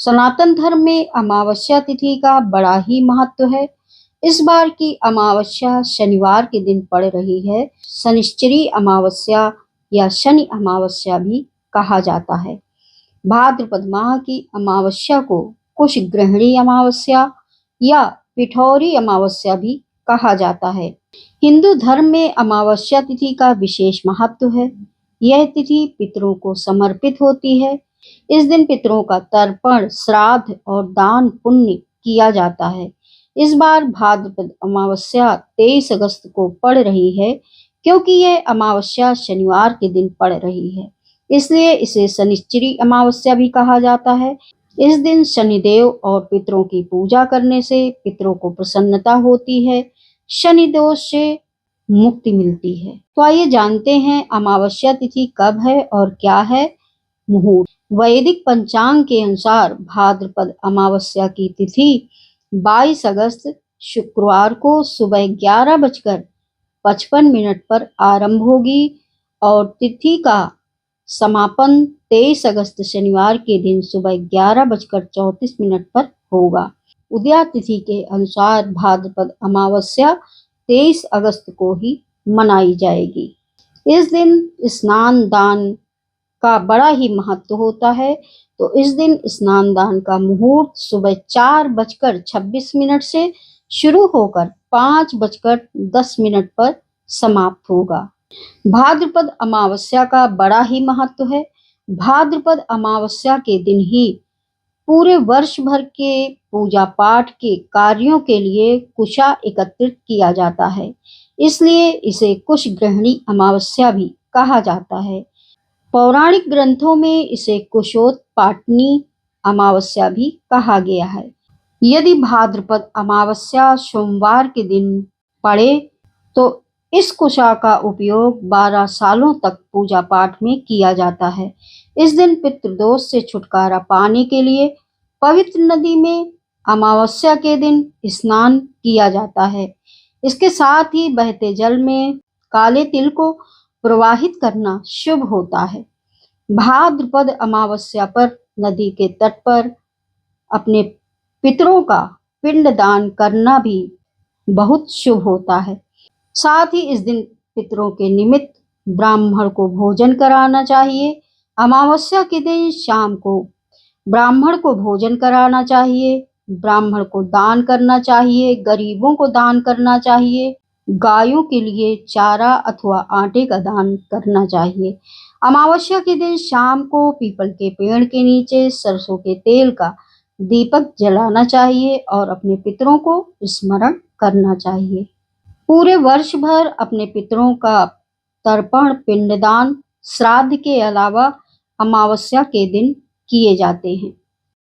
सनातन धर्म में अमावस्या तिथि का बड़ा ही महत्व है। इस बार की अमावस्या शनिवार के दिन पड़ रही है। शनिश्चरी अमावस्या या शनि अमावस्या भी कहा जाता है। भाद्रपद माह की अमावस्या को कुश ग्रहणी अमावस्या या पिठौरी अमावस्या भी कहा जाता है। हिंदू धर्म में अमावस्या तिथि का विशेष महत्व है। यह तिथि पितरों को समर्पित होती है। इस दिन पितरों का तर्पण, श्राद्ध और दान पुण्य किया जाता है। इस बार भाद्रपद अमावस्या 23 अगस्त को पड़ रही है। क्योंकि यह अमावस्या शनिवार के दिन पड़ रही है, इसलिए इसे शनिश्चरी अमावस्या भी कहा जाता है। इस दिन शनिदेव और पितरों की पूजा करने से पितरों को प्रसन्नता होती है, शनि दोष से मुक्ति मिलती है। तो आइए जानते हैं अमावस्या तिथि कब है और क्या है मुहूर्त। वैदिक पंचांग के अनुसार भाद्रपद अमावस्या की तिथि 22 अगस्त शुक्रवार को सुबह 11:55 पर आरंभ होगी और तिथि का समापन 23 अगस्त शनिवार के दिन सुबह 11:34 पर होगा। उदया तिथि के अनुसार भाद्रपद अमावस्या 23 अगस्त को ही मनाई जाएगी। इस दिन स्नान दान का बड़ा ही महत्व होता है। तो इस दिन स्नान दान का मुहूर्त सुबह 4:26 से शुरू होकर 5:10 पर समाप्त होगा। भाद्रपद अमावस्या का बड़ा ही महत्व है। भाद्रपद अमावस्या के दिन ही पूरे वर्ष भर के पूजा पाठ के कार्यों के लिए कुशा एकत्रित किया जाता है, इसलिए इसे कुश ग्रहणी अमावस्या भी कहा जाता है। पौराणिक ग्रंथों में इसे कुशोत्पाटनी अमावस्या भी कहा गया है। यदि भाद्रपद अमावस्या सोमवार के दिन पड़े तो इस कुशा का उपयोग 12 सालों तक पूजा पाठ में किया जाता है। इस दिन पितृदोष से छुटकारा पाने के लिए पवित्र नदी में अमावस्या के दिन स्नान किया जाता है। इसके साथ ही बहते जल में काले तिल को प्रवाहित करना शुभ होता है। भाद्रपद अमावस्या पर नदी के तट पर अपने पितरों का पिंडदान करना भी बहुत शुभ होता है। साथ ही इस दिन पितरों के निमित्त ब्राह्मण को भोजन कराना चाहिए। अमावस्या के दिन शाम को ब्राह्मण को भोजन कराना चाहिए, ब्राह्मण को दान करना चाहिए, गरीबों को दान करना चाहिए, गायों के लिए चारा अथवा आटे का दान करना चाहिए। अमावस्या के दिन शाम को पीपल के पेड़ के नीचे सरसों के तेल का दीपक जलाना चाहिए और अपने पितरों को स्मरण करना चाहिए। पूरे वर्ष भर अपने पितरों का तर्पण, पिंडदान, श्राद्ध के अलावा अमावस्या के दिन किए जाते हैं।